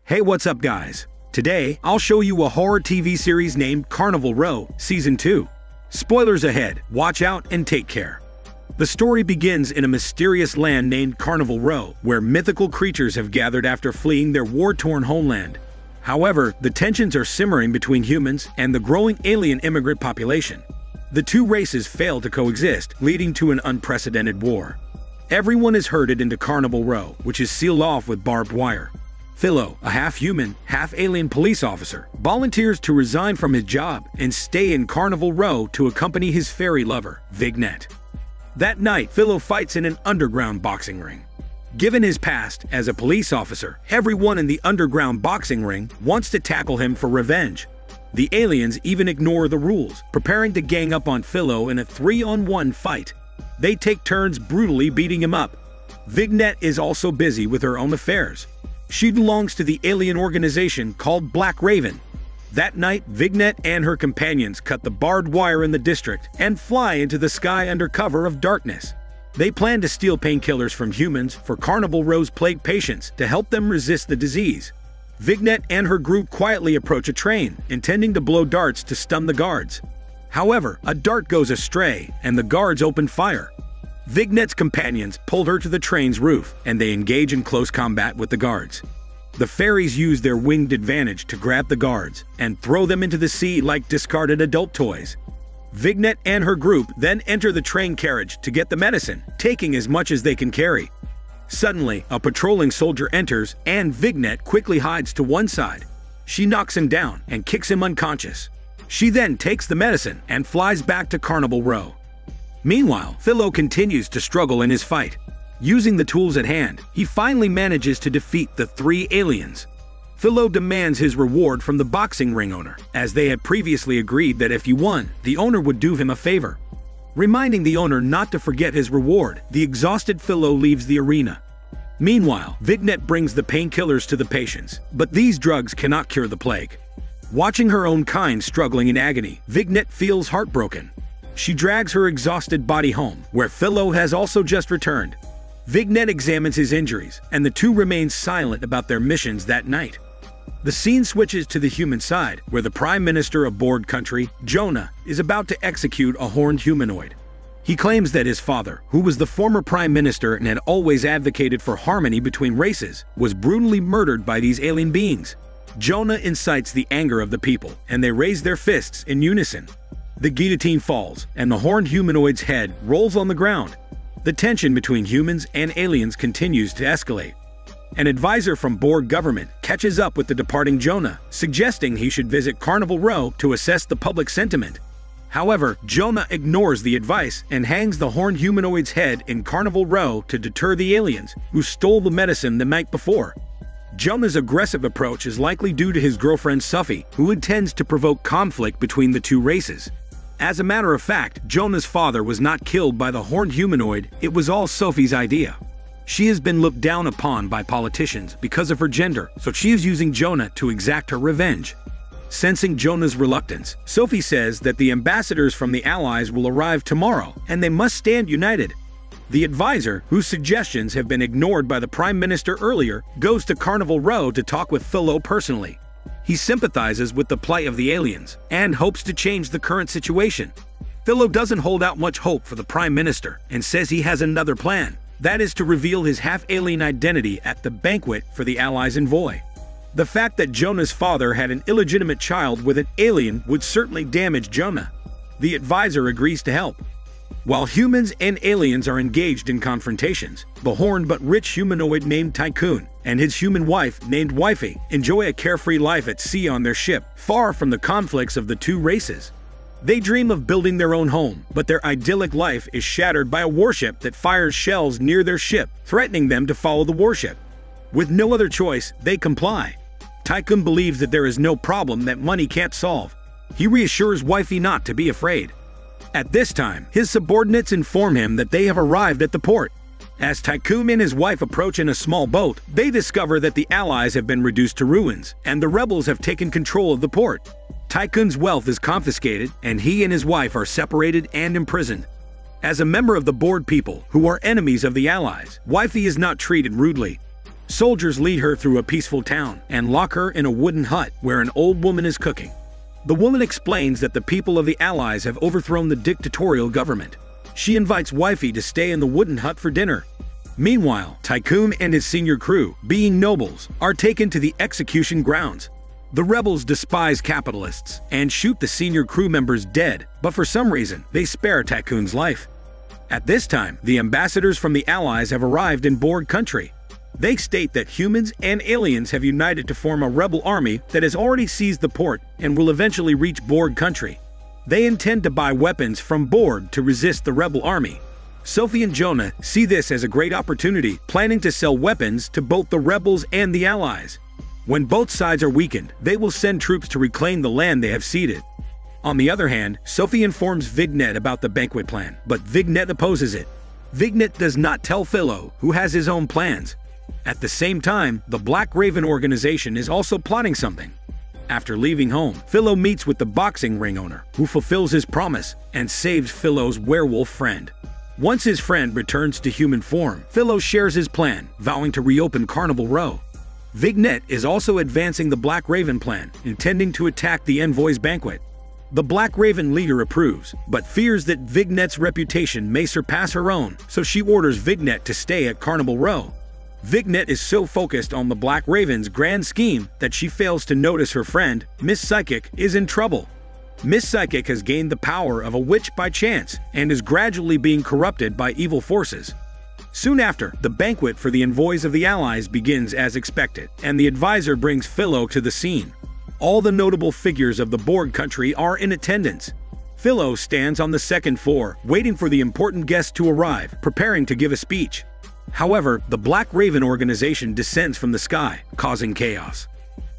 Hey, what's up guys? Today, I'll show you a horror TV series named Carnival Row Season 2. Spoilers ahead, watch out and take care. The story begins in a mysterious land named Carnival Row, where mythical creatures have gathered after fleeing their war-torn homeland. However, the tensions are simmering between humans and the growing alien immigrant population. The two races fail to coexist, leading to an unprecedented war. Everyone is herded into Carnival Row, which is sealed off with barbed wire. Philo, a half-human, half-alien police officer, volunteers to resign from his job and stay in Carnival Row to accompany his fairy lover, Vignette. That night, Philo fights in an underground boxing ring. Given his past as a police officer, everyone in the underground boxing ring wants to tackle him for revenge. The aliens even ignore the rules, preparing to gang up on Philo in a 3-on-1 fight. They take turns brutally beating him up. Vignette is also busy with her own affairs. She belongs to the alien organization called Black Raven. That night, Vignette and her companions cut the barbed wire in the district and fly into the sky under cover of darkness. They plan to steal painkillers from humans for Carnival Row's plague patients to help them resist the disease. Vignette and her group quietly approach a train, intending to blow darts to stun the guards. However, a dart goes astray and the guards open fire. Vignette's companions pull her to the train's roof, and they engage in close combat with the guards. The fairies use their winged advantage to grab the guards and throw them into the sea like discarded adult toys. Vignette and her group then enter the train carriage to get the medicine, taking as much as they can carry. Suddenly, a patrolling soldier enters, and Vignette quickly hides to one side. She knocks him down and kicks him unconscious. She then takes the medicine and flies back to Carnival Row. Meanwhile, Philo continues to struggle in his fight. Using the tools at hand, he finally manages to defeat the 3 aliens. Philo demands his reward from the boxing ring owner, as they had previously agreed that if he won, the owner would do him a favor. Reminding the owner not to forget his reward, the exhausted Philo leaves the arena. Meanwhile, Vignette brings the painkillers to the patients, but these drugs cannot cure the plague. Watching her own kind struggling in agony, Vignette feels heartbroken. She drags her exhausted body home, where Philo has also just returned. Vignette examines his injuries, and the two remain silent about their missions that night. The scene switches to the human side, where the Prime Minister of Board Country, Jonah, is about to execute a horned humanoid. He claims that his father, who was the former Prime Minister and had always advocated for harmony between races, was brutally murdered by these alien beings. Jonah incites the anger of the people, and they raise their fists in unison. The guillotine falls, and the horned humanoid's head rolls on the ground. The tension between humans and aliens continues to escalate. An advisor from Borg government catches up with the departing Jonah, suggesting he should visit Carnival Row to assess the public sentiment. However, Jonah ignores the advice and hangs the horned humanoid's head in Carnival Row to deter the aliens, who stole the medicine the night before. Jonah's aggressive approach is likely due to his girlfriend Suffy, who intends to provoke conflict between the two races. As a matter of fact, Jonah's father was not killed by the horned humanoid, it was all Sophie's idea. She has been looked down upon by politicians because of her gender, so she is using Jonah to exact her revenge. Sensing Jonah's reluctance, Sophie says that the ambassadors from the Allies will arrive tomorrow, and they must stand united. The advisor, whose suggestions have been ignored by the Prime Minister earlier, goes to Carnival Row to talk with Philo personally. He sympathizes with the plight of the aliens and hopes to change the current situation. Philo doesn't hold out much hope for the Prime Minister and says he has another plan. That is to reveal his half-alien identity at the banquet for the Allies' envoy. The fact that Jonah's father had an illegitimate child with an alien would certainly damage Jonah. The advisor agrees to help. While humans and aliens are engaged in confrontations, the horned but rich humanoid named Tycoon and his human wife named Wifey enjoy a carefree life at sea on their ship, far from the conflicts of the two races. They dream of building their own home, but their idyllic life is shattered by a warship that fires shells near their ship, threatening them to follow the warship. With no other choice, they comply. Tycoon believes that there is no problem that money can't solve. He reassures Wifey not to be afraid. At this time, his subordinates inform him that they have arrived at the port. As Tycoon and his wife approach in a small boat, they discover that the Allies have been reduced to ruins, and the rebels have taken control of the port. Tycoon's wealth is confiscated, and he and his wife are separated and imprisoned. As a member of the bored people, who are enemies of the Allies, Wifey is not treated rudely. Soldiers lead her through a peaceful town and lock her in a wooden hut where an old woman is cooking. The woman explains that the people of the Allies have overthrown the dictatorial government. She invites Wifey to stay in the wooden hut for dinner. Meanwhile, Tycoon and his senior crew, being nobles, are taken to the execution grounds. The rebels despise capitalists and shoot the senior crew members dead, but for some reason, they spare Tycoon's life. At this time, the ambassadors from the Allies have arrived in Borg country. They state that humans and aliens have united to form a rebel army that has already seized the port and will eventually reach Borg country. They intend to buy weapons from Borg to resist the rebel army. Sophie and Jonah see this as a great opportunity, planning to sell weapons to both the rebels and the Allies. When both sides are weakened, they will send troops to reclaim the land they have ceded. On the other hand, Sophie informs Vignet about the banquet plan, but Vignet opposes it. Vignet does not tell Philo, who has his own plans. At the same time, the Black Raven organization is also plotting something. After leaving home, Philo meets with the boxing ring owner, who fulfills his promise and saves Philo's werewolf friend. Once his friend returns to human form, Philo shares his plan, vowing to reopen Carnival Row. Vignet is also advancing the Black Raven plan, intending to attack the Envoy's banquet. The Black Raven leader approves, but fears that Vignet's reputation may surpass her own, so she orders Vignet to stay at Carnival Row. Vignet is so focused on the Black Raven's grand scheme that she fails to notice her friend, Miss Psychic, is in trouble. Miss Psychic has gained the power of a witch by chance and is gradually being corrupted by evil forces. Soon after, the banquet for the envoys of the Allies begins as expected, and the advisor brings Philo to the scene. All the notable figures of the Borg country are in attendance. Philo stands on the second floor, waiting for the important guests to arrive, preparing to give a speech. However, the Black Raven organization descends from the sky, causing chaos.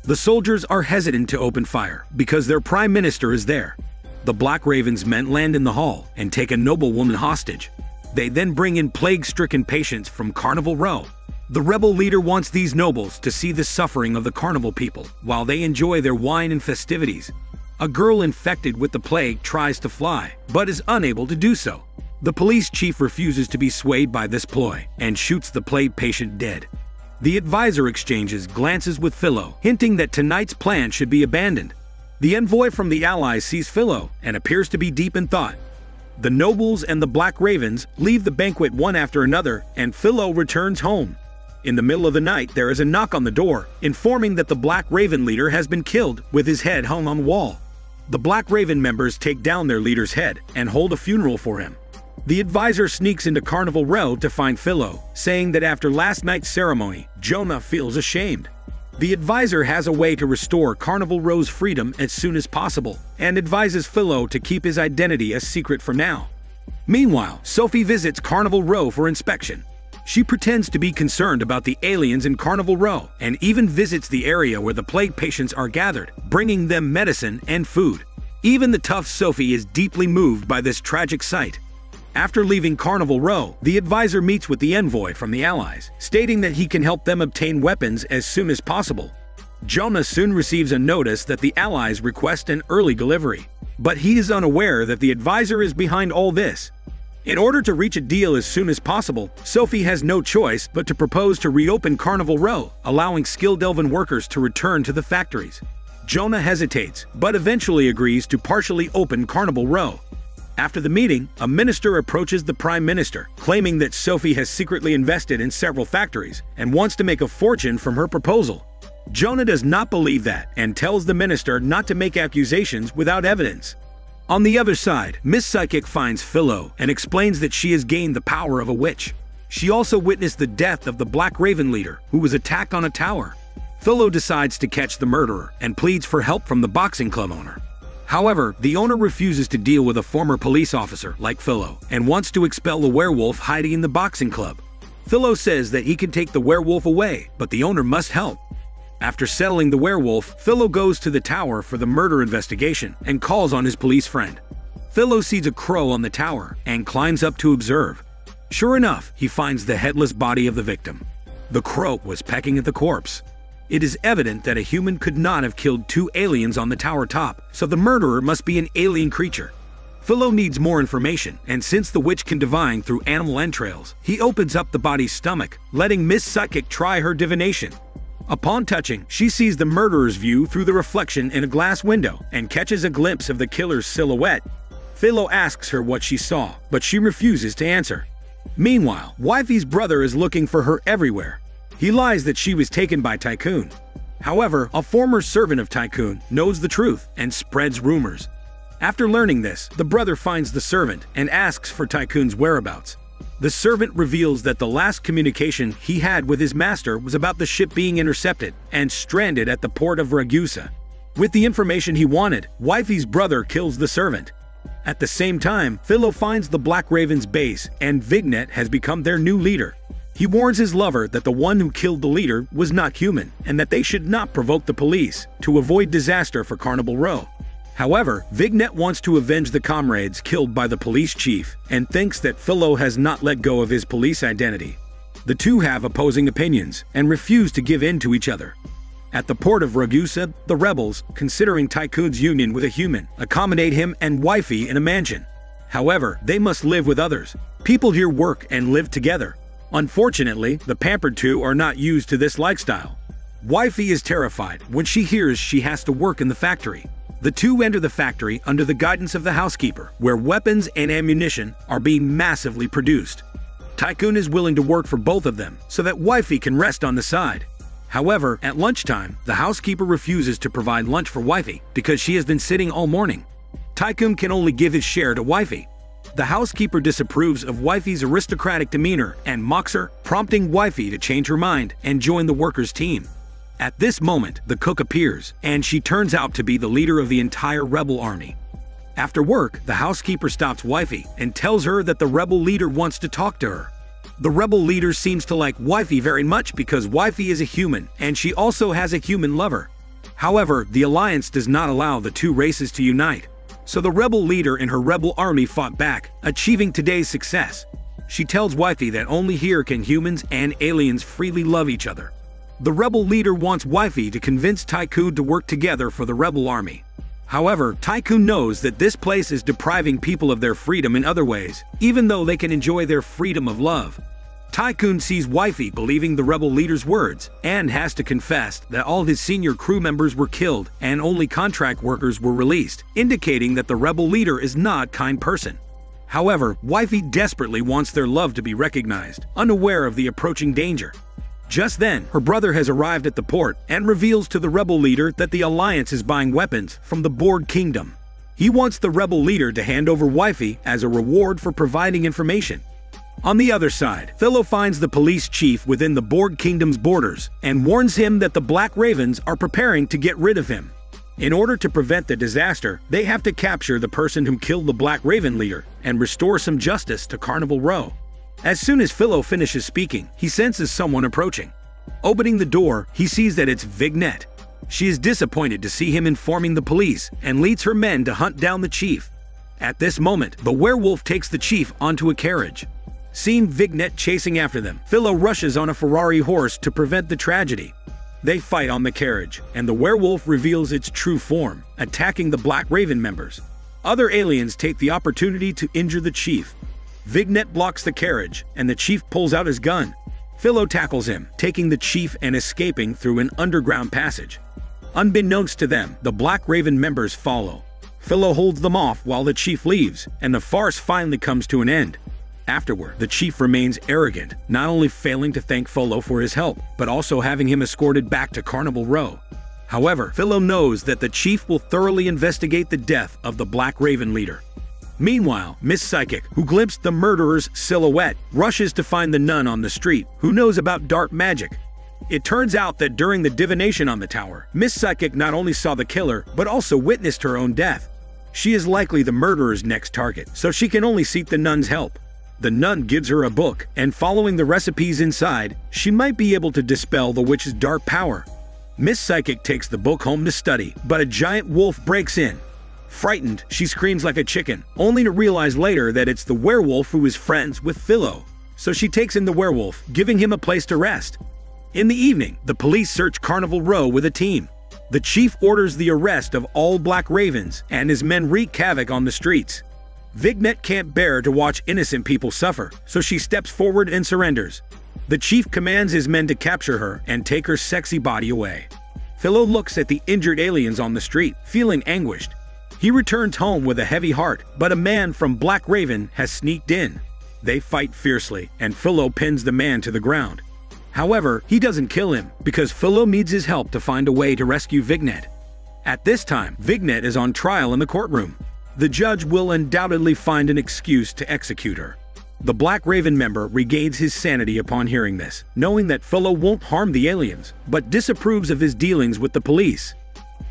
The soldiers are hesitant to open fire because their prime minister is there. The Black Raven's men land in the hall and take a noblewoman hostage. They then bring in plague-stricken patients from Carnival Row. The rebel leader wants these nobles to see the suffering of the carnival people while they enjoy their wine and festivities. A girl infected with the plague tries to fly, but is unable to do so. The police chief refuses to be swayed by this ploy and shoots the plague patient dead. The advisor exchanges glances with Philo, hinting that tonight's plan should be abandoned. The envoy from the Allies sees Philo and appears to be deep in thought. The nobles and the Black Ravens leave the banquet one after another, and Philo returns home. In the middle of the night, there is a knock on the door, informing that the Black Raven leader has been killed with his head hung on the wall. The Black Raven members take down their leader's head and hold a funeral for him. The advisor sneaks into Carnival Row to find Philo, saying that after last night's ceremony, Jonah feels ashamed. The advisor has a way to restore Carnival Row's freedom as soon as possible, and advises Philo to keep his identity a secret for now. Meanwhile, Sophie visits Carnival Row for inspection. She pretends to be concerned about the aliens in Carnival Row, and even visits the area where the plague patients are gathered, bringing them medicine and food. Even the tough Sophie is deeply moved by this tragic sight. After leaving Carnival Row, the advisor meets with the envoy from the Allies, stating that he can help them obtain weapons as soon as possible. Jonah soon receives a notice that the Allies request an early delivery, but he is unaware that the advisor is behind all this. In order to reach a deal as soon as possible, Sophie has no choice but to propose to reopen Carnival Row, allowing skilled elven workers to return to the factories. Jonah hesitates, but eventually agrees to partially open Carnival Row. After the meeting, a minister approaches the prime minister, claiming that Sophie has secretly invested in several factories and wants to make a fortune from her proposal. Jonah does not believe that and tells the minister not to make accusations without evidence. On the other side, Miss Psychic finds Philo and explains that she has gained the power of a witch. She also witnessed the death of the Black Raven leader, who was attacked on a tower. Philo decides to catch the murderer and pleads for help from the boxing club owner. However, the owner refuses to deal with a former police officer like Philo and wants to expel the werewolf hiding in the boxing club. Philo says that he can take the werewolf away, but the owner must help. After settling the werewolf, Philo goes to the tower for the murder investigation and calls on his police friend. Philo sees a crow on the tower and climbs up to observe. Sure enough, he finds the headless body of the victim. The crow was pecking at the corpse. It is evident that a human could not have killed two aliens on the tower top, so the murderer must be an alien creature. Philo needs more information, and since the witch can divine through animal entrails, he opens up the body's stomach, letting Miss Psychic try her divination. Upon touching, she sees the murderer's view through the reflection in a glass window and catches a glimpse of the killer's silhouette. Philo asks her what she saw, but she refuses to answer. Meanwhile, Wifey's brother is looking for her everywhere. He lies that she was taken by Tycoon. However, a former servant of Tycoon knows the truth and spreads rumors. After learning this, the brother finds the servant and asks for Tycoon's whereabouts. The servant reveals that the last communication he had with his master was about the ship being intercepted and stranded at the port of Ragusa. With the information he wanted, Wifey's brother kills the servant. At the same time, Philo finds the Black Raven's base, and Vignet has become their new leader. He warns his lover that the one who killed the leader was not human, and that they should not provoke the police to avoid disaster for Carnival Row. However, Vignet wants to avenge the comrades killed by the police chief, and thinks that Philo has not let go of his police identity. The two have opposing opinions, and refuse to give in to each other. At the port of Ragusa, the rebels, considering Tycoon's union with a human, accommodate him and Wifey in a mansion. However, they must live with others. People here work and live together. Unfortunately, the pampered two are not used to this lifestyle. Wifey is terrified when she hears she has to work in the factory. The two enter the factory under the guidance of the housekeeper, where weapons and ammunition are being massively produced. Tycoon is willing to work for both of them so that Wifey can rest on the side. However, at lunchtime, the housekeeper refuses to provide lunch for Wifey because she has been sitting all morning. Tycoon can only give his share to Wifey. The housekeeper disapproves of Wifey's aristocratic demeanor and mocks her, prompting Wifey to change her mind and join the workers' team. At this moment, the cook appears, and she turns out to be the leader of the entire rebel army. After work, the housekeeper stops Wifey and tells her that the rebel leader wants to talk to her. The rebel leader seems to like Wifey very much because Wifey is a human, and she also has a human lover. However, the alliance does not allow the two races to unite. So the rebel leader and her rebel army fought back, achieving today's success. She tells Wifey that only here can humans and aliens freely love each other. The rebel leader wants Wifey to convince Tycoon to work together for the rebel army. However, Tycoon knows that this place is depriving people of their freedom in other ways, even though they can enjoy their freedom of love. Tycoon sees Wifey believing the rebel leader's words and has to confess that all his senior crew members were killed and only contract workers were released, indicating that the rebel leader is not a kind person. However, Wifey desperately wants their love to be recognized, unaware of the approaching danger. Just then, her brother has arrived at the port and reveals to the rebel leader that the Alliance is buying weapons from the Borg Kingdom. He wants the rebel leader to hand over Wifey as a reward for providing information. On the other side, Philo finds the police chief within the Borg Kingdom's borders and warns him that the Black Ravens are preparing to get rid of him. In order to prevent the disaster, they have to capture the person who killed the Black Raven leader and restore some justice to Carnival Row. As soon as Philo finishes speaking, he senses someone approaching. Opening the door, he sees that it's Vignet. She is disappointed to see him informing the police and leads her men to hunt down the chief. At this moment, the werewolf takes the chief onto a carriage. Seeing Vignet chasing after them, Philo rushes on a Ferrari horse to prevent the tragedy. They fight on the carriage, and the werewolf reveals its true form, attacking the Black Raven members. Other aliens take the opportunity to injure the chief. Vignet blocks the carriage, and the chief pulls out his gun. Philo tackles him, taking the chief and escaping through an underground passage. Unbeknownst to them, the Black Raven members follow. Philo holds them off while the chief leaves, and the farce finally comes to an end. Afterward, the chief remains arrogant, not only failing to thank Philo for his help, but also having him escorted back to Carnival Row. However, Philo knows that the chief will thoroughly investigate the death of the Black Raven leader. Meanwhile, Miss Psychic, who glimpsed the murderer's silhouette, rushes to find the nun on the street, who knows about dark magic. It turns out that during the divination on the tower, Miss Psychic not only saw the killer, but also witnessed her own death. She is likely the murderer's next target, so she can only seek the nun's help. The nun gives her a book, and following the recipes inside, she might be able to dispel the witch's dark power. Miss Psychic takes the book home to study, but a giant wolf breaks in. Frightened, she screams like a chicken, only to realize later that it's the werewolf who is friends with Philo. So she takes in the werewolf, giving him a place to rest. In the evening, the police search Carnival Row with a team. The chief orders the arrest of all Black Ravens, and his men wreak havoc on the streets. Vignet can't bear to watch innocent people suffer, so she steps forward and surrenders. The chief commands his men to capture her and take her sexy body away. Philo looks at the injured aliens on the street, feeling anguished. He returns home with a heavy heart, but a man from Black Raven has sneaked in. They fight fiercely, and Philo pins the man to the ground. However, he doesn't kill him, because Philo needs his help to find a way to rescue Vignet. At this time, Vignet is on trial in the courtroom. The judge will undoubtedly find an excuse to execute her. The Black Raven member regains his sanity upon hearing this, knowing that Philo won't harm the aliens, but disapproves of his dealings with the police.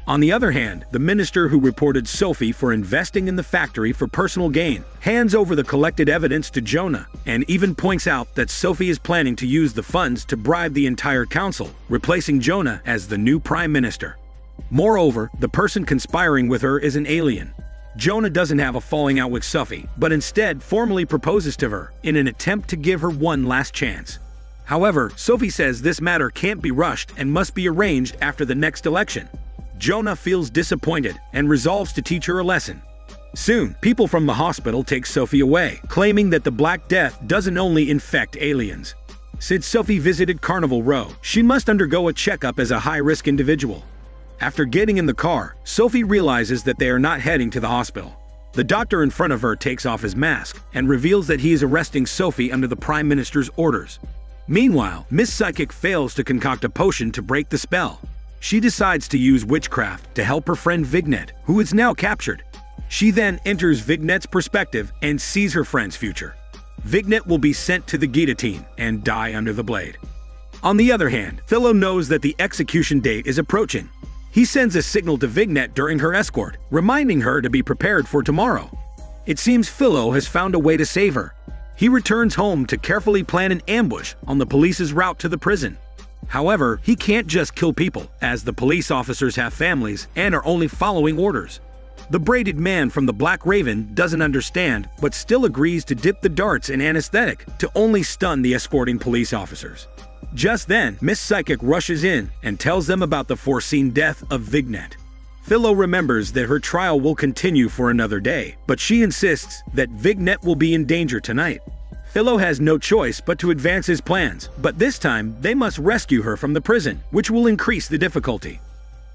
On the other hand, the minister who reported Sophie for investing in the factory for personal gain hands over the collected evidence to Jonah, and even points out that Sophie is planning to use the funds to bribe the entire council, replacing Jonah as the new prime minister. Moreover, the person conspiring with her is an alien. Jonah doesn't have a falling out with Sophie, but instead formally proposes to her in an attempt to give her one last chance. However, Sophie says this matter can't be rushed and must be arranged after the next election. Jonah feels disappointed and resolves to teach her a lesson. Soon, people from the hospital take Sophie away, claiming that the Black Death doesn't only infect aliens. Since Sophie visited Carnival Row, she must undergo a checkup as a high-risk individual. After getting in the car, Sophie realizes that they are not heading to the hospital. The doctor in front of her takes off his mask and reveals that he is arresting Sophie under the Prime Minister's orders. Meanwhile, Miss Psychic fails to concoct a potion to break the spell. She decides to use witchcraft to help her friend Vignet, who is now captured. She then enters Vignet's perspective and sees her friend's future. Vignet will be sent to the guillotine and die under the blade. On the other hand, Philo knows that the execution date is approaching. He sends a signal to Vignet during her escort, reminding her to be prepared for tomorrow. It seems Philo has found a way to save her. He returns home to carefully plan an ambush on the police's route to the prison. However, he can't just kill people, as the police officers have families and are only following orders. The braided man from the Black Raven doesn't understand, but still agrees to dip the darts in anesthetic to only stun the escorting police officers. Just then, Miss Psychic rushes in and tells them about the foreseen death of Vignet. Philo remembers that her trial will continue for another day, but she insists that Vignet will be in danger tonight. Philo has no choice but to advance his plans, but this time they must rescue her from the prison, which will increase the difficulty.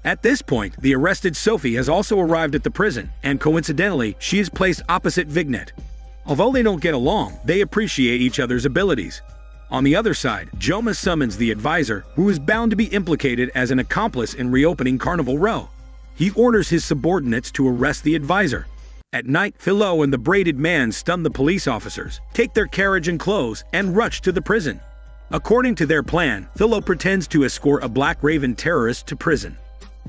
At this point, the arrested Sophie has also arrived at the prison, and coincidentally, she is placed opposite Vignet. Although they don't get along, they appreciate each other's abilities. On the other side, Jonah summons the advisor, who is bound to be implicated as an accomplice in reopening Carnival Row. He orders his subordinates to arrest the advisor. At night, Philo and the braided man stun the police officers, take their carriage and clothes, and rush to the prison. According to their plan, Philo pretends to escort a Black Raven terrorist to prison.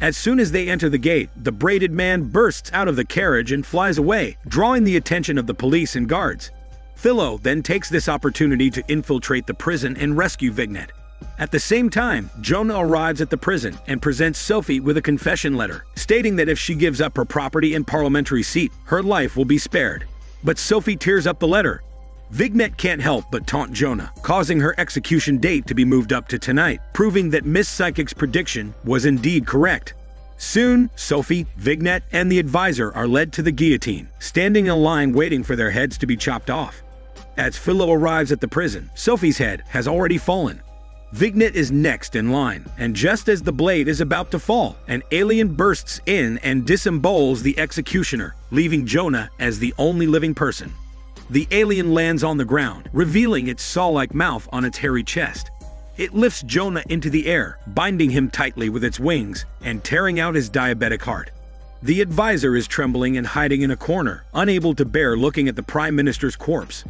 As soon as they enter the gate, the braided man bursts out of the carriage and flies away, drawing the attention of the police and guards. Philo then takes this opportunity to infiltrate the prison and rescue Vignet. At the same time, Jonah arrives at the prison and presents Sophie with a confession letter, stating that if she gives up her property and parliamentary seat, her life will be spared. But Sophie tears up the letter. Vignet can't help but taunt Jonah, causing her execution date to be moved up to tonight, proving that Miss Psychic's prediction was indeed correct. Soon, Sophie, Vignet, and the advisor are led to the guillotine, standing in line waiting for their heads to be chopped off. As Philo arrives at the prison, Sophie's head has already fallen. Vignet is next in line, and just as the blade is about to fall, an alien bursts in and disembowels the executioner, leaving Jonah as the only living person. The alien lands on the ground, revealing its saw-like mouth on its hairy chest. It lifts Jonah into the air, binding him tightly with its wings and tearing out his diabetic heart. The advisor is trembling and hiding in a corner, unable to bear looking at the Prime Minister's corpse.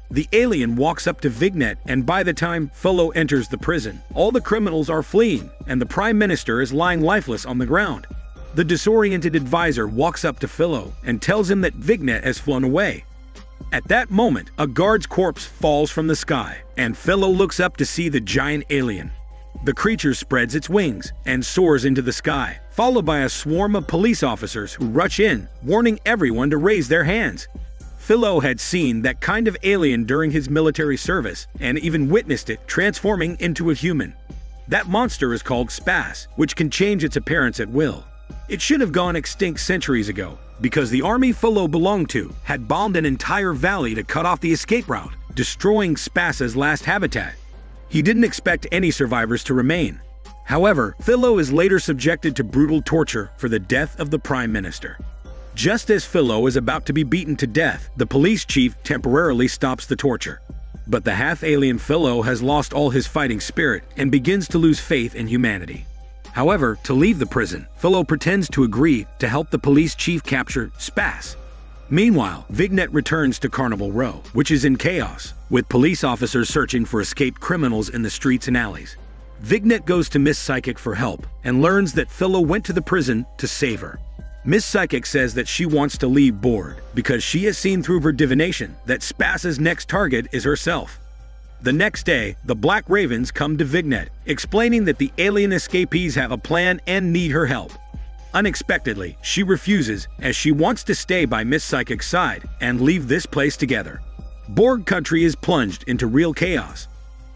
The alien walks up to Vignet, and by the time Philo enters the prison, all the criminals are fleeing, and the Prime Minister is lying lifeless on the ground. The disoriented advisor walks up to Philo and tells him that Vignet has flown away. At that moment, a guard's corpse falls from the sky, and Philo looks up to see the giant alien. The creature spreads its wings and soars into the sky, followed by a swarm of police officers who rush in, warning everyone to raise their hands. Philo had seen that kind of alien during his military service and even witnessed it transforming into a human. That monster is called Spas, which can change its appearance at will. It should have gone extinct centuries ago, because the army Philo belonged to had bombed an entire valley to cut off the escape route, destroying Spas's last habitat. He didn't expect any survivors to remain. However, Philo is later subjected to brutal torture for the death of the Prime Minister. Just as Philo is about to be beaten to death, the police chief temporarily stops the torture. But the half-alien Philo has lost all his fighting spirit and begins to lose faith in humanity. However, to leave the prison, Philo pretends to agree to help the police chief capture Spas. Meanwhile, Vignet returns to Carnival Row, which is in chaos, with police officers searching for escaped criminals in the streets and alleys. Vignet goes to Miss Psychic for help and learns that Philo went to the prison to save her. Miss Psychic says that she wants to leave board because she has seen through her divination that Spas's next target is herself. The next day, the Black Ravens come to Vignet, explaining that the alien escapees have a plan and need her help. Unexpectedly, she refuses as she wants to stay by Miss Psychic's side and leave this place together. Borg country is plunged into real chaos.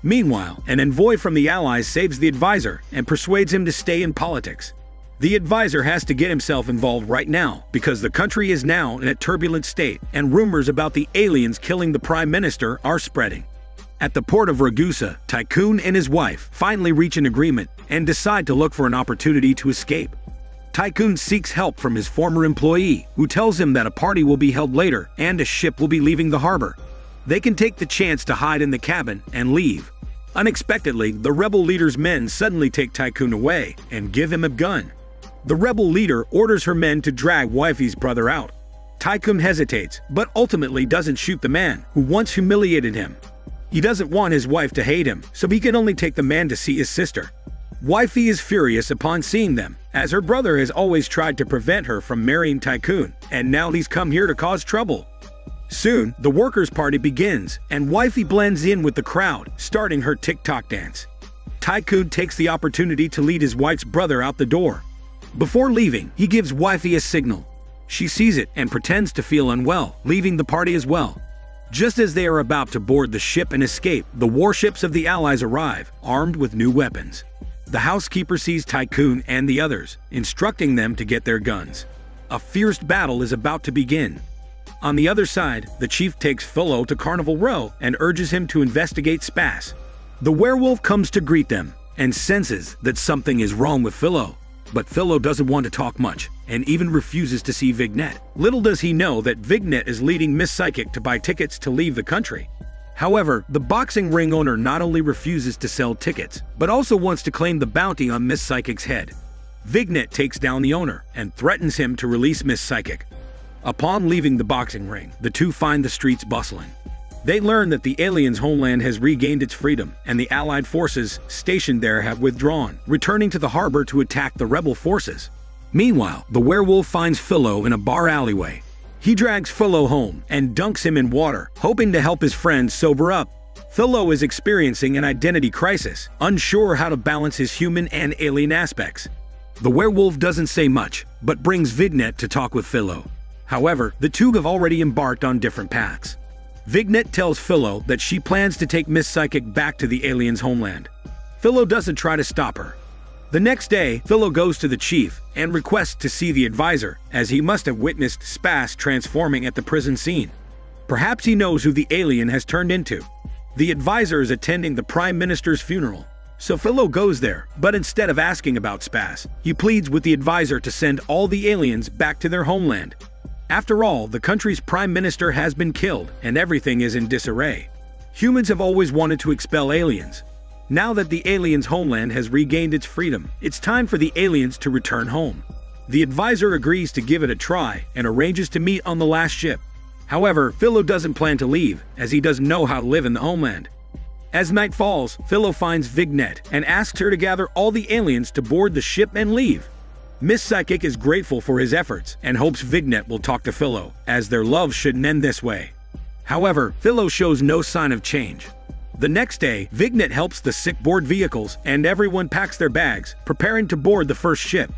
Meanwhile, an envoy from the Allies saves the advisor and persuades him to stay in politics. The advisor has to get himself involved right now because the country is now in a turbulent state and rumors about the aliens killing the Prime Minister are spreading. At the port of Ragusa, Tycoon and his wife finally reach an agreement and decide to look for an opportunity to escape. Tycoon seeks help from his former employee, who tells him that a party will be held later and a ship will be leaving the harbor. They can take the chance to hide in the cabin and leave. Unexpectedly, the rebel leader's men suddenly take Tycoon away and give him a gun. The rebel leader orders her men to drag Wifey's brother out. Tycoon hesitates, but ultimately doesn't shoot the man who once humiliated him. He doesn't want his wife to hate him, so he can only take the man to see his sister. Wifey is furious upon seeing them, as her brother has always tried to prevent her from marrying Tycoon, and now he's come here to cause trouble. Soon, the workers' party begins, and Wifey blends in with the crowd, starting her TikTok dance. Tycoon takes the opportunity to lead his wife's brother out the door. Before leaving, he gives Wifey a signal. She sees it and pretends to feel unwell, leaving the party as well. Just as they are about to board the ship and escape, the warships of the Allies arrive, armed with new weapons. The housekeeper sees Tycoon and the others, instructing them to get their guns. A fierce battle is about to begin. On the other side, the chief takes Philo to Carnival Row and urges him to investigate Spas. The werewolf comes to greet them and senses that something is wrong with Philo. But Philo doesn't want to talk much, and even refuses to see Vignet. Little does he know that Vignet is leading Miss Psychic to buy tickets to leave the country. However, the boxing ring owner not only refuses to sell tickets, but also wants to claim the bounty on Miss Psychic's head. Vignet takes down the owner and threatens him to release Miss Psychic. Upon leaving the boxing ring, the two find the streets bustling. They learn that the aliens' homeland has regained its freedom, and the Allied forces stationed there have withdrawn, returning to the harbor to attack the rebel forces. Meanwhile, the werewolf finds Philo in a bar alleyway. He drags Philo home and dunks him in water, hoping to help his friends sober up. Philo is experiencing an identity crisis, unsure how to balance his human and alien aspects. The werewolf doesn't say much, but brings Vignet to talk with Philo. However, the two have already embarked on different paths. Vignet tells Philo that she plans to take Miss Psychic back to the aliens' homeland. Philo doesn't try to stop her. The next day, Philo goes to the chief and requests to see the advisor, as he must have witnessed Spas transforming at the prison scene. Perhaps he knows who the alien has turned into. The advisor is attending the Prime Minister's funeral, so Philo goes there, but instead of asking about Spas, he pleads with the advisor to send all the aliens back to their homeland. After all, the country's prime minister has been killed, and everything is in disarray. Humans have always wanted to expel aliens. Now that the aliens' homeland has regained its freedom, it's time for the aliens to return home. The advisor agrees to give it a try and arranges to meet on the last ship. However, Philo doesn't plan to leave, as he doesn't know how to live in the homeland. As night falls, Philo finds Vignet and asks her to gather all the aliens to board the ship and leave. Miss Psychic is grateful for his efforts and hopes Vignet will talk to Philo, as their love shouldn't end this way. However, Philo shows no sign of change. The next day, Vignet helps the sick board vehicles and everyone packs their bags, preparing to board the first ship.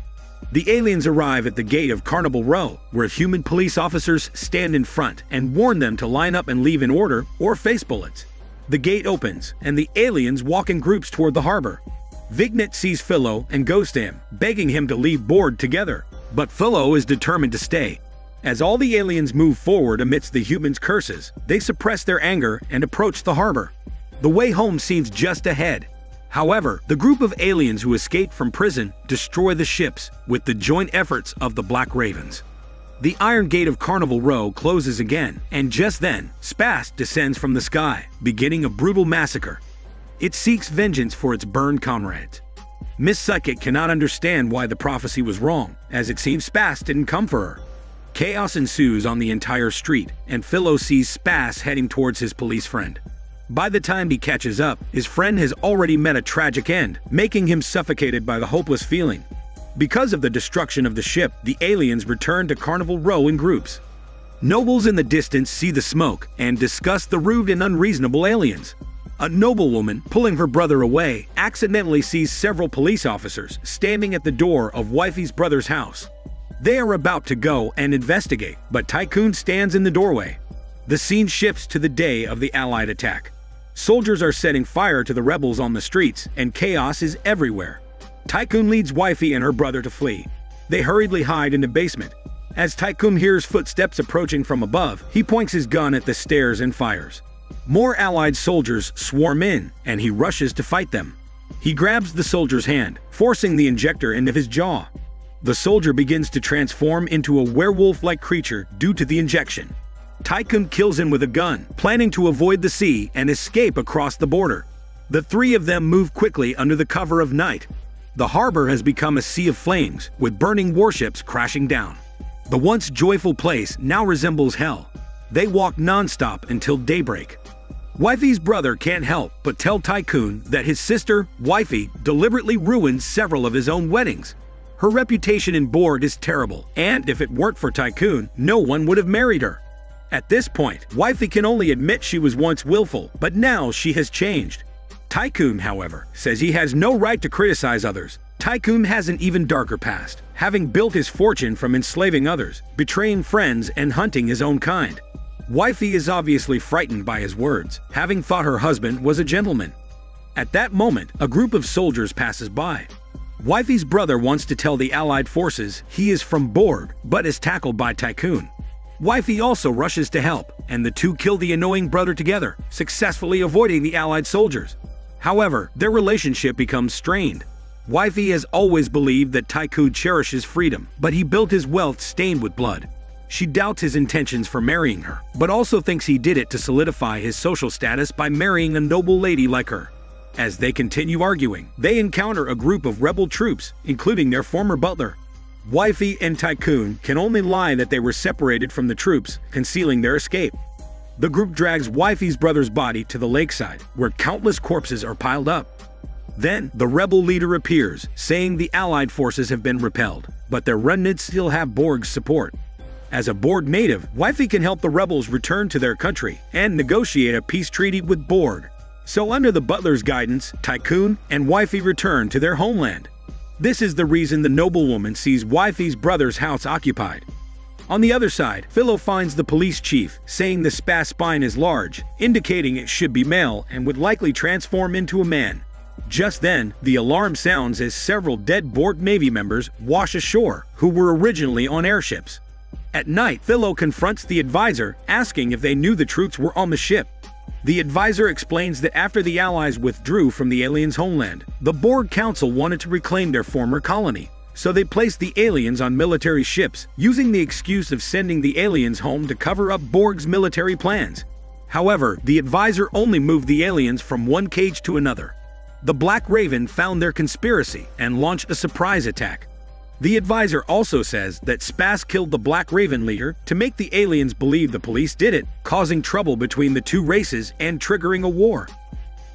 The aliens arrive at the gate of Carnival Row, where human police officers stand in front and warn them to line up and leave in order or face bullets. The gate opens, and the aliens walk in groups toward the harbor. Vignet sees Philo and goes to him, begging him to leave board together, but Philo is determined to stay. As all the aliens move forward amidst the humans' curses, they suppress their anger and approach the harbor. The way home seems just ahead. However, the group of aliens who escaped from prison destroy the ships with the joint efforts of the Black Ravens. The iron gate of Carnival Row closes again, and just then, Spast descends from the sky, beginning a brutal massacre. It seeks vengeance for its burned comrades. Miss Psychic cannot understand why the prophecy was wrong, as it seems Spast didn't come for her. Chaos ensues on the entire street, and Philo sees Spast heading towards his police friend. By the time he catches up, his friend has already met a tragic end, making him suffocated by the hopeless feeling. Because of the destruction of the ship, the aliens return to Carnival Row in groups. Nobles in the distance see the smoke and discuss the rude and unreasonable aliens. A noblewoman, pulling her brother away, accidentally sees several police officers standing at the door of Wifey's brother's house. They are about to go and investigate, but Tycoon stands in the doorway. The scene shifts to the day of the Allied attack. Soldiers are setting fire to the rebels on the streets, and chaos is everywhere. Tycoon leads Wifey and her brother to flee. They hurriedly hide in the basement. As Tycoon hears footsteps approaching from above, he points his gun at the stairs and fires. More Allied soldiers swarm in, and he rushes to fight them. He grabs the soldier's hand, forcing the injector into his jaw. The soldier begins to transform into a werewolf-like creature due to the injection. Tycoon kills him with a gun, planning to avoid the sea and escape across the border. The three of them move quickly under the cover of night. The harbor has become a sea of flames, with burning warships crashing down. The once joyful place now resembles hell. They walk non-stop until daybreak. Wifey's brother can't help but tell Tycoon that his sister, Wifey, deliberately ruined several of his own weddings. Her reputation in Borg is terrible, and if it weren't for Tycoon, no one would have married her. At this point, Wifey can only admit she was once willful, but now she has changed. Tycoon, however, says he has no right to criticize others. Tycoon has an even darker past, having built his fortune from enslaving others, betraying friends, and hunting his own kind. Wifey is obviously frightened by his words, having thought her husband was a gentleman. At that moment, a group of soldiers passes by. Wifey's brother wants to tell the Allied forces he is from Borg, but is tackled by Tycoon. Wifey also rushes to help, and the two kill the annoying brother together, successfully avoiding the Allied soldiers. However, their relationship becomes strained. Wifey has always believed that Tycoon cherishes freedom, but he built his wealth stained with blood. She doubts his intentions for marrying her, but also thinks he did it to solidify his social status by marrying a noble lady like her. As they continue arguing, they encounter a group of rebel troops, including their former butler. Wifey and Tycoon can only lie that they were separated from the troops, concealing their escape. The group drags Wifey's brother's body to the lakeside, where countless corpses are piled up. Then, the rebel leader appears, saying the Allied forces have been repelled, but their remnants still have Borg's support. As a Borg native, Wifey can help the rebels return to their country and negotiate a peace treaty with Borg. So under the butler's guidance, Tycoon and Wifey return to their homeland. This is the reason the noblewoman sees Wifey's brother's house occupied. On the other side, Philo finds the police chief, saying the Spast spine is large, indicating it should be male and would likely transform into a man. Just then, the alarm sounds as several dead Borg Navy members wash ashore, who were originally on airships. At night, Philo confronts the advisor, asking if they knew the troops were on the ship. The advisor explains that after the Allies withdrew from the aliens' homeland, the Borg Council wanted to reclaim their former colony. So they placed the aliens on military ships, using the excuse of sending the aliens home to cover up Borg's military plans. However, the advisor only moved the aliens from one cage to another. The Black Raven found their conspiracy and launched a surprise attack. The advisor also says that Spast killed the Black Raven leader to make the aliens believe the police did it, causing trouble between the two races and triggering a war.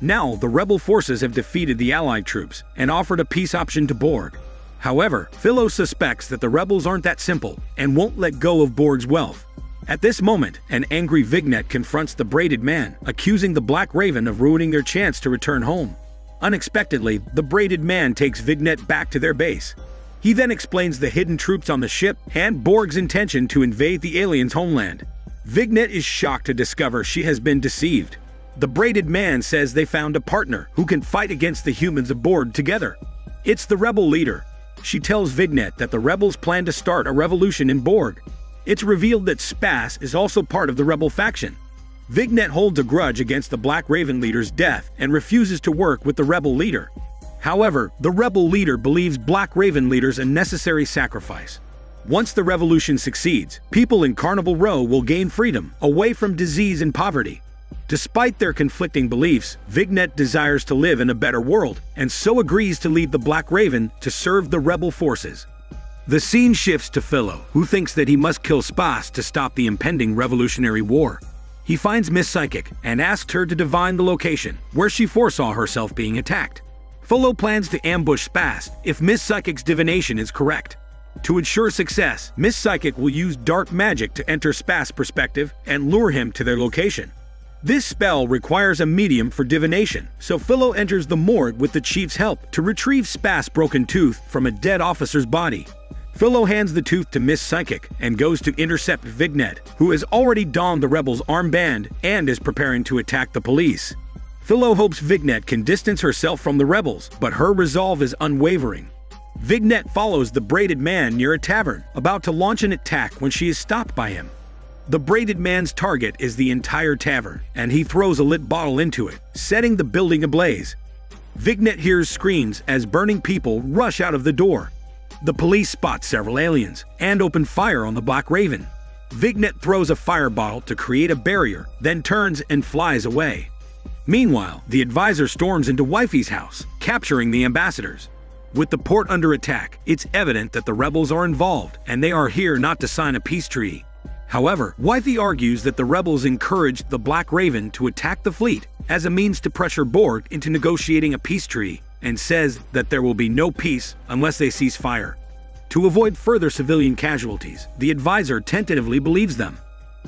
Now, the rebel forces have defeated the Allied troops and offered a peace option to Borg. However, Philo suspects that the rebels aren't that simple and won't let go of Borg's wealth. At this moment, an angry Vignet confronts the Braided Man, accusing the Black Raven of ruining their chance to return home. Unexpectedly, the Braided Man takes Vignet back to their base. He then explains the hidden troops on the ship and Borg's intention to invade the aliens' homeland. Vignet is shocked to discover she has been deceived. The Braided Man says they found a partner who can fight against the humans aboard together. It's the rebel leader. She tells Vignet that the rebels plan to start a revolution in Borg. it's revealed that Spas is also part of the rebel faction. Vignet holds a grudge against the Black Raven leader's death and refuses to work with the rebel leader. However, the rebel leader believes Black Raven leader's a necessary sacrifice. Once the revolution succeeds, people in Carnival Row will gain freedom, away from disease and poverty. Despite their conflicting beliefs, Vignet desires to live in a better world, and so agrees to lead the Black Raven to serve the rebel forces. The scene shifts to Philo, who thinks that he must kill Spas to stop the impending Revolutionary War. He finds Miss Psychic and asks her to divine the location where she foresaw herself being attacked. Philo plans to ambush Spas if Miss Psychic's divination is correct. To ensure success, Miss Psychic will use dark magic to enter Spas' perspective and lure him to their location. This spell requires a medium for divination, so Philo enters the morgue with the chief's help to retrieve Spas' broken tooth from a dead officer's body. Philo hands the tooth to Miss Psychic and goes to intercept Vignet, who has already donned the rebels' armband and is preparing to attack the police. Philo hopes Vignet can distance herself from the rebels, but her resolve is unwavering. Vignet follows the braided man near a tavern, about to launch an attack when she is stopped by him. The braided man's target is the entire tavern, and he throws a lit bottle into it, setting the building ablaze. Vignet hears screams as burning people rush out of the door. The police spot several aliens and open fire on the Black Raven. Vignet throws a fire bottle to create a barrier, then turns and flies away. Meanwhile, the advisor storms into Wifey's house, capturing the ambassadors. With the port under attack, it's evident that the rebels are involved, and they are here not to sign a peace treaty. However, Wifey argues that the rebels encouraged the Black Raven to attack the fleet as a means to pressure Borg into negotiating a peace treaty, and says that there will be no peace unless they cease fire. To avoid further civilian casualties, the advisor tentatively believes them.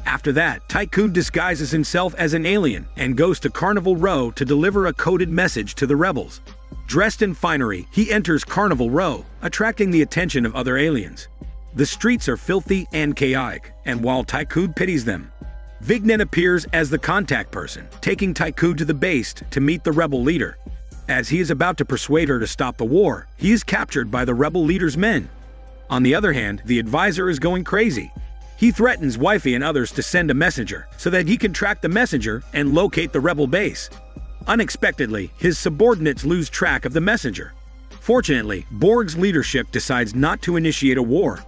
After that, Tycoon disguises himself as an alien and goes to Carnival Row to deliver a coded message to the rebels. Dressed in finery, he enters Carnival Row, attracting the attention of other aliens. The streets are filthy and chaotic, and while Tycoon pities them, Vignet appears as the contact person, taking Tycoon to the base to meet the rebel leader. As he is about to persuade her to stop the war, he is captured by the rebel leader's men. On the other hand, the advisor is going crazy. He threatens Wifey and others to send a messenger so that he can track the messenger and locate the rebel base. Unexpectedly, his subordinates lose track of the messenger. Fortunately, Borg's leadership decides not to initiate a war.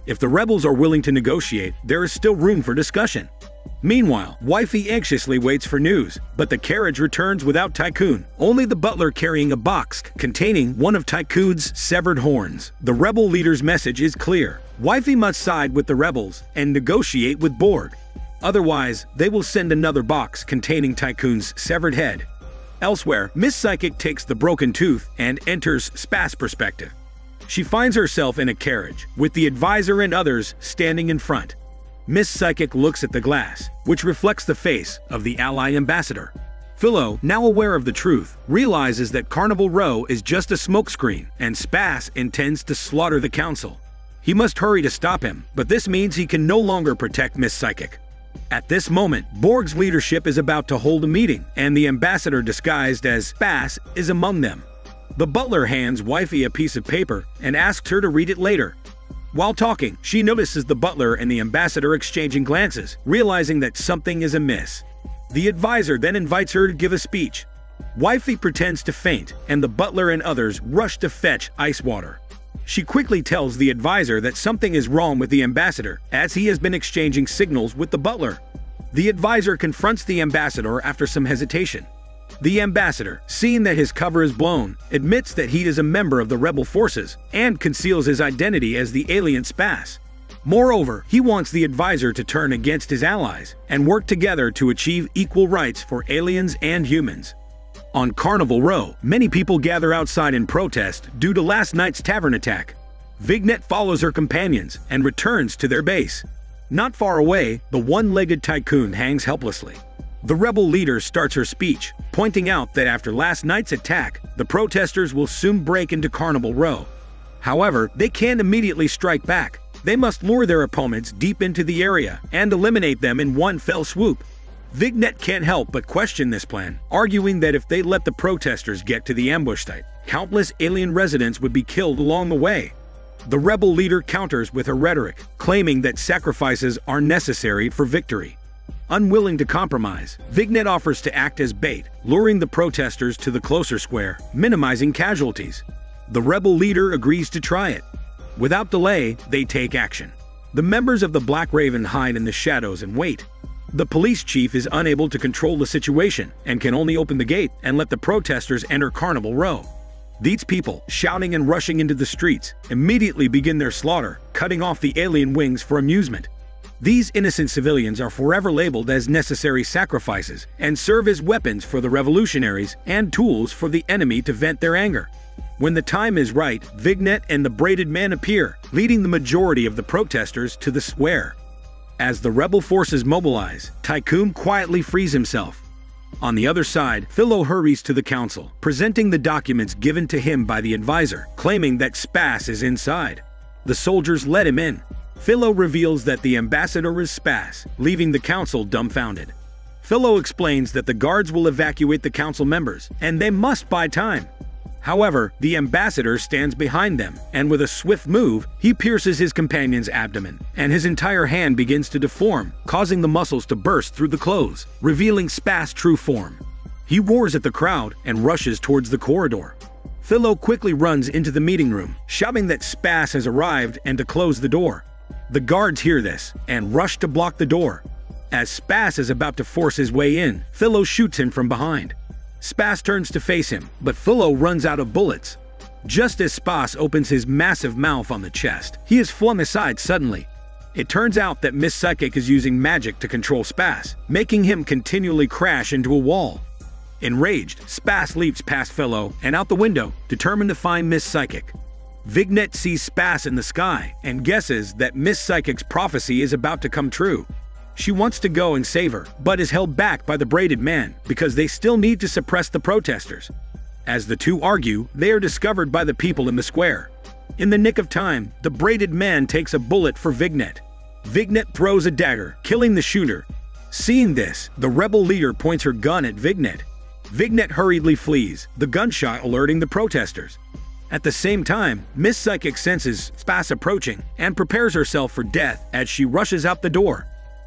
If the rebels are willing to negotiate, there is still room for discussion. Meanwhile, Wifey anxiously waits for news, but the carriage returns without Tycoon, only the butler carrying a box containing one of Tycoon's severed horns. The rebel leader's message is clear. Wifey must side with the rebels and negotiate with Borg. Otherwise, they will send another box containing Tycoon's severed head. Elsewhere, Miss Psychic takes the broken tooth and enters Spas' perspective. She finds herself in a carriage, with the advisor and others standing in front. Miss Psychic looks at the glass, which reflects the face of the ally ambassador. Philo, now aware of the truth, realizes that Carnival Row is just a smokescreen, and Spas intends to slaughter the council. He must hurry to stop him, but this means he can no longer protect Miss Psychic. At this moment, Borg's leadership is about to hold a meeting, and the ambassador disguised as Spas is among them. The butler hands Wifey a piece of paper and asks her to read it later. While talking, she notices the butler and the ambassador exchanging glances, realizing that something is amiss. The advisor then invites her to give a speech. Wifey pretends to faint, and the butler and others rush to fetch ice water. She quickly tells the advisor that something is wrong with the ambassador, as he has been exchanging signals with the butler. The advisor confronts the ambassador after some hesitation. The ambassador, seeing that his cover is blown, admits that he is a member of the rebel forces and conceals his identity as the alien Spas. Moreover, he wants the advisor to turn against his allies and work together to achieve equal rights for aliens and humans. On Carnival Row, many people gather outside in protest due to last night's tavern attack. Vignet follows her companions and returns to their base. Not far away, the one-legged Tycoon hangs helplessly. The rebel leader starts her speech, pointing out that after last night's attack, the protesters will soon break into Carnival Row. However, they can't immediately strike back. They must lure their opponents deep into the area and eliminate them in one fell swoop. Vignet can't help but question this plan, arguing that if they let the protesters get to the ambush site, countless alien residents would be killed along the way. The rebel leader counters with her rhetoric, claiming that sacrifices are necessary for victory. Unwilling to compromise, Vignet offers to act as bait, luring the protesters to the closer square, minimizing casualties. The rebel leader agrees to try it. Without delay, they take action. The members of the Black Raven hide in the shadows and wait. The police chief is unable to control the situation and can only open the gate and let the protesters enter Carnival Row. These people, shouting and rushing into the streets, immediately begin their slaughter, cutting off the alien wings for amusement. These innocent civilians are forever labeled as necessary sacrifices and serve as weapons for the revolutionaries and tools for the enemy to vent their anger. When the time is right, Vignet and the braided man appear, leading the majority of the protesters to the square. As the rebel forces mobilize, Tycoon quietly frees himself. On the other side, Philo hurries to the council, presenting the documents given to him by the advisor, claiming that Spas is inside. The soldiers let him in. Philo reveals that the ambassador is Spas, leaving the council dumbfounded. Philo explains that the guards will evacuate the council members, and they must buy time. However, the ambassador stands behind them, and with a swift move, he pierces his companion's abdomen, and his entire hand begins to deform, causing the muscles to burst through the clothes, revealing Spas' true form. He roars at the crowd and rushes towards the corridor. Philo quickly runs into the meeting room, shouting that Spas has arrived and to close the door. The guards hear this and rush to block the door. As Spas is about to force his way in, Philo shoots him from behind. Spas turns to face him, but Philo runs out of bullets. Just as Spas opens his massive mouth on the chest, he is flung aside suddenly. It turns out that Miss Psychic is using magic to control Spas, making him continually crash into a wall. Enraged, Spas leaps past Philo and out the window, determined to find Miss Psychic. Vignet sees Spas in the sky and guesses that Miss Psychic's prophecy is about to come true. She wants to go and save her, but is held back by the braided man because they still need to suppress the protesters. As the two argue, they are discovered by the people in the square. In the nick of time, the braided man takes a bullet for Vignet. Vignet throws a dagger, killing the shooter. Seeing this, the rebel leader points her gun at Vignet. Vignet hurriedly flees, the gunshot alerting the protesters. At the same time, Miss Psychic senses Spas approaching and prepares herself for death as she rushes out the door.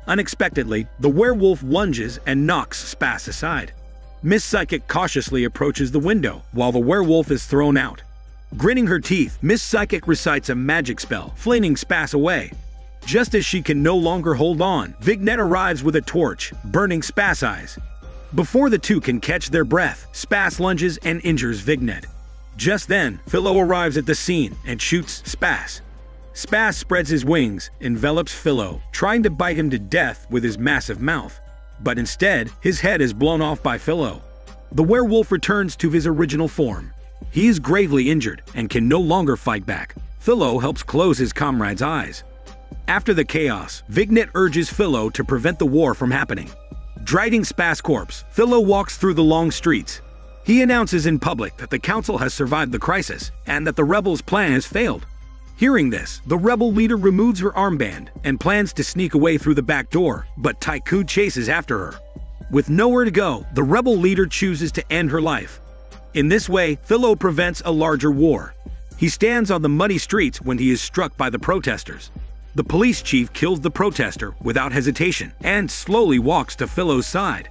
Unexpectedly, the werewolf lunges and knocks Spas aside. Miss Psychic cautiously approaches the window while the werewolf is thrown out. Gritting her teeth, Miss Psychic recites a magic spell, flinging Spas away. Just as she can no longer hold on, Vignet arrives with a torch, burning Spas' eyes. Before the two can catch their breath, Spas lunges and injures Vignet. Just then, Philo arrives at the scene and shoots Spas. Spas spreads his wings, envelops Philo, trying to bite him to death with his massive mouth. But instead, his head is blown off by Philo. The werewolf returns to his original form. He is gravely injured and can no longer fight back. Philo helps close his comrade's eyes. After the chaos, Vignet urges Philo to prevent the war from happening. Dragging Spas' corpse, Philo walks through the long streets. He announces in public that the council has survived the crisis and that the rebels' plan has failed. Hearing this, the rebel leader removes her armband and plans to sneak away through the back door, but Tycoon chases after her. With nowhere to go, the rebel leader chooses to end her life. In this way, Philo prevents a larger war. He stands on the muddy streets when he is struck by the protesters. The police chief kills the protester without hesitation and slowly walks to Philo's side.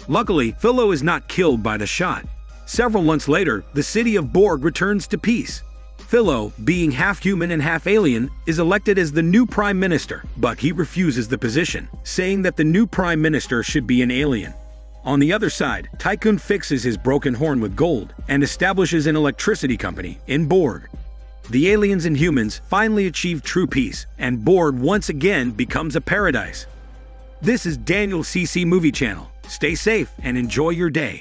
Luckily, Philo is not killed by the shot. Several months later, the city of Borg returns to peace. Philo, being half human and half alien, is elected as the new prime minister, but he refuses the position, saying that the new prime minister should be an alien. On the other side, Tycoon fixes his broken horn with gold and establishes an electricity company in Borg. The aliens and humans finally achieve true peace, and Borg once again becomes a paradise. This is Daniel CC Movie Channel. Stay safe and enjoy your day.